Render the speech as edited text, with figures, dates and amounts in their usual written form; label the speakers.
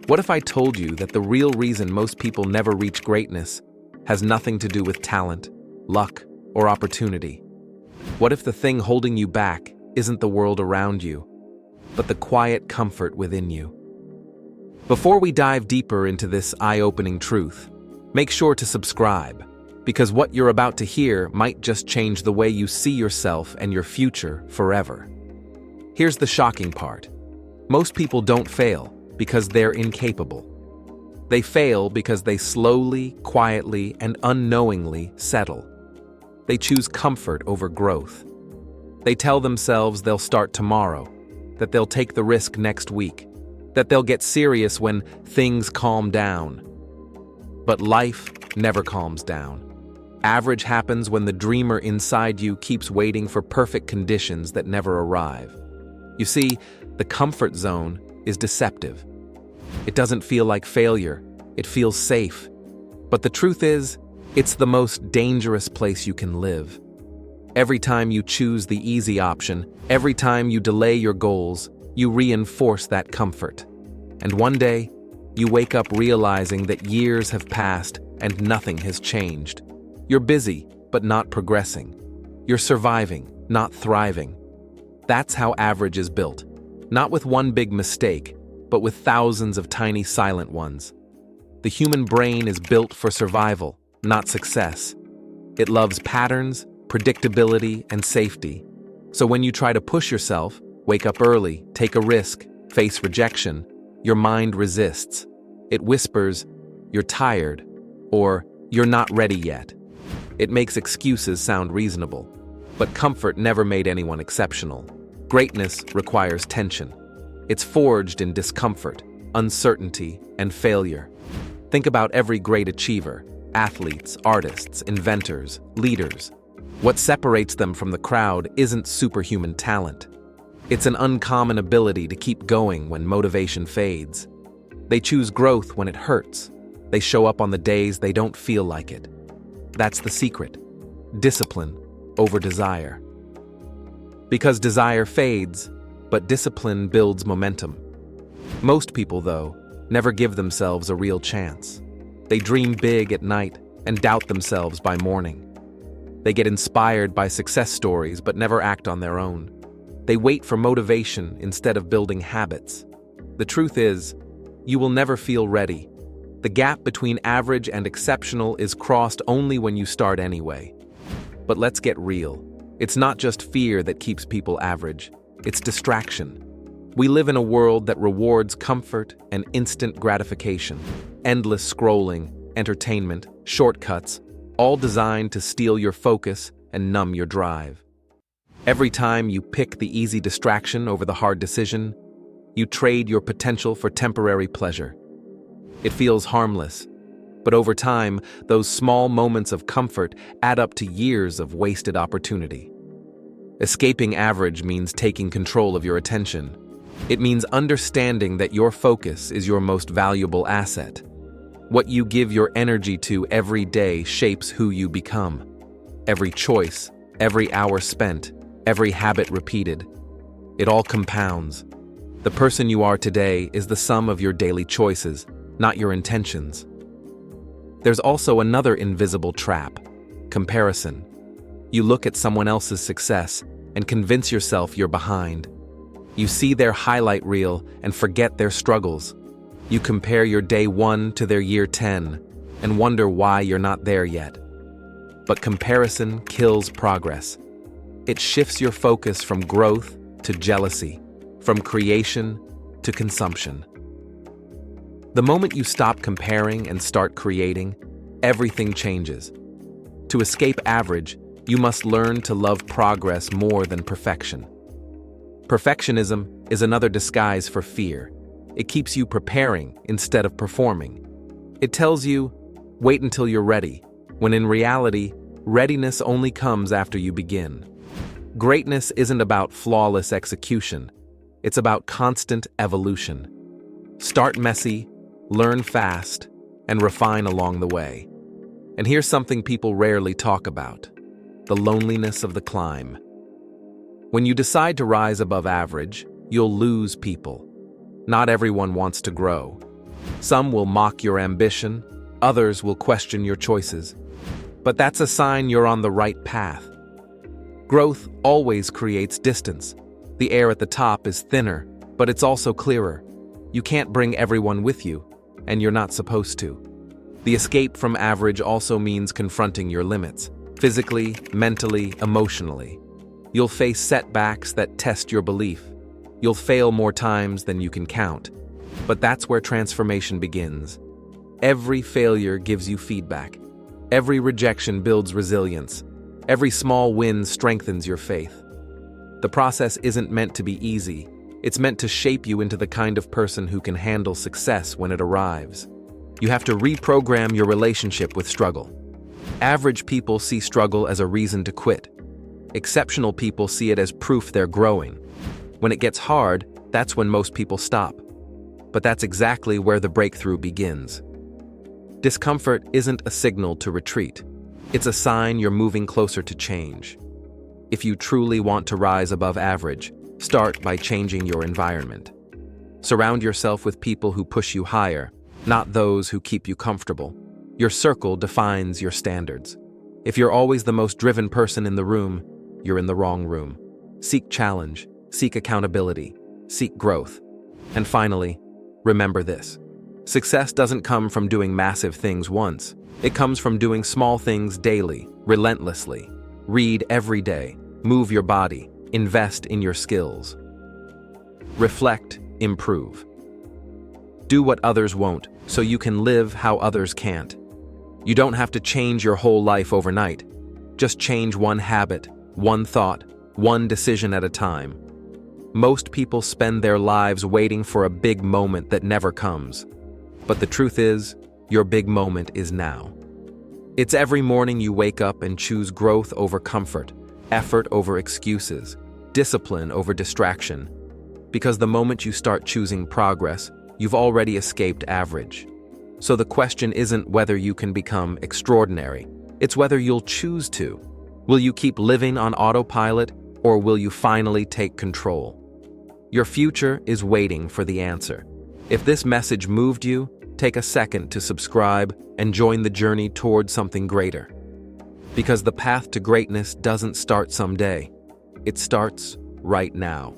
Speaker 1: What if I told you that the real reason most people never reach greatness has nothing to do with talent, luck, or opportunity? What if the thing holding you back isn't the world around you, but the quiet comfort within you? Before we dive deeper into this eye-opening truth, make sure to subscribe, because what you're about to hear might just change the way you see yourself and your future forever. Here's the shocking part. Most people don't fail because they're incapable. They fail because they slowly, quietly, and unknowingly settle. They choose comfort over growth. They tell themselves they'll start tomorrow, that they'll take the risk next week, that they'll get serious when things calm down. But life never calms down. Average happens when the dreamer inside you keeps waiting for perfect conditions that never arrive. You see, the comfort zone is deceptive. It doesn't feel like failure, it feels safe. But the truth is, it's the most dangerous place you can live. Every time you choose the easy option, every time you delay your goals, you reinforce that comfort. And one day, you wake up realizing that years have passed and nothing has changed. You're busy, but not progressing. You're surviving, not thriving. That's how average is built. Not with one big mistake, but with thousands of tiny silent ones. The human brain is built for survival, not success. It loves patterns, predictability, and safety. So when you try to push yourself, wake up early, take a risk, face rejection, your mind resists. It whispers, "You're tired," or "You're not ready yet." It makes excuses sound reasonable. But comfort never made anyone exceptional. Greatness requires tension. It's forged in discomfort, uncertainty, and failure. Think about every great achiever: athletes, artists, inventors, leaders. What separates them from the crowd isn't superhuman talent. It's an uncommon ability to keep going when motivation fades. They choose growth when it hurts. They show up on the days they don't feel like it. That's the secret. Discipline over desire. Because desire fades, but discipline builds momentum. Most people, though, never give themselves a real chance. They dream big at night and doubt themselves by morning. They get inspired by success stories but never act on their own. They wait for motivation instead of building habits. The truth is, you will never feel ready. The gap between average and exceptional is crossed only when you start anyway. But let's get real. It's not just fear that keeps people average. It's distraction. We live in a world that rewards comfort and instant gratification. Endless scrolling, entertainment, shortcuts, all designed to steal your focus and numb your drive. Every time you pick the easy distraction over the hard decision, you trade your potential for temporary pleasure. It feels harmless, but over time, those small moments of comfort add up to years of wasted opportunity. Escaping average means taking control of your attention. It means understanding that your focus is your most valuable asset. What you give your energy to every day shapes who you become. Every choice, every hour spent, every habit repeated, it all compounds. The person you are today is the sum of your daily choices, not your intentions. There's also another invisible trap: comparison. You look at someone else's success and convince yourself you're behind. You see their highlight reel and forget their struggles. You compare your day 1 to their year 10 and wonder why you're not there yet. But comparison kills progress. It shifts your focus from growth to jealousy, from creation to consumption. The moment you stop comparing and start creating, everything changes. To escape average, you must learn to love progress more than perfection. Perfectionism is another disguise for fear. It keeps you preparing instead of performing. It tells you, wait until you're ready, when in reality, readiness only comes after you begin. Greatness isn't about flawless execution. It's about constant evolution. Start messy, learn fast, and refine along the way. And here's something people rarely talk about: the loneliness of the climb. When you decide to rise above average, you'll lose people. Not everyone wants to grow. Some will mock your ambition, others will question your choices. But that's a sign you're on the right path. Growth always creates distance. The air at the top is thinner, but it's also clearer. You can't bring everyone with you, and you're not supposed to. The escape from average also means confronting your limits, physically, mentally, emotionally. You'll face setbacks that test your belief. You'll fail more times than you can count. But that's where transformation begins. Every failure gives you feedback. Every rejection builds resilience. Every small win strengthens your faith. The process isn't meant to be easy. It's meant to shape you into the kind of person who can handle success when it arrives. You have to reprogram your relationship with struggle. Average people see struggle as a reason to quit. Exceptional people see it as proof they're growing. When it gets hard, that's when most people stop. But that's exactly where the breakthrough begins. Discomfort isn't a signal to retreat. It's a sign you're moving closer to change. If you truly want to rise above average, start by changing your environment. Surround yourself with people who push you higher, not those who keep you comfortable. Your circle defines your standards. If you're always the most driven person in the room, you're in the wrong room. Seek challenge, seek accountability, seek growth. And finally, remember this. Success doesn't come from doing massive things once. It comes from doing small things daily, relentlessly. Read every day, move your body, invest in your skills. Reflect, improve. Do what others won't, so you can live how others can't. You don't have to change your whole life overnight. Just change one habit, one thought, one decision at a time. Most people spend their lives waiting for a big moment that never comes. But the truth is, your big moment is now. It's every morning you wake up and choose growth over comfort, effort over excuses, discipline over distraction. Because the moment you start choosing progress, you've already escaped average. So the question isn't whether you can become extraordinary, it's whether you'll choose to. Will you keep living on autopilot, or will you finally take control? Your future is waiting for the answer. If this message moved you, take a second to subscribe and join the journey toward something greater. Because the path to greatness doesn't start someday. It starts right now.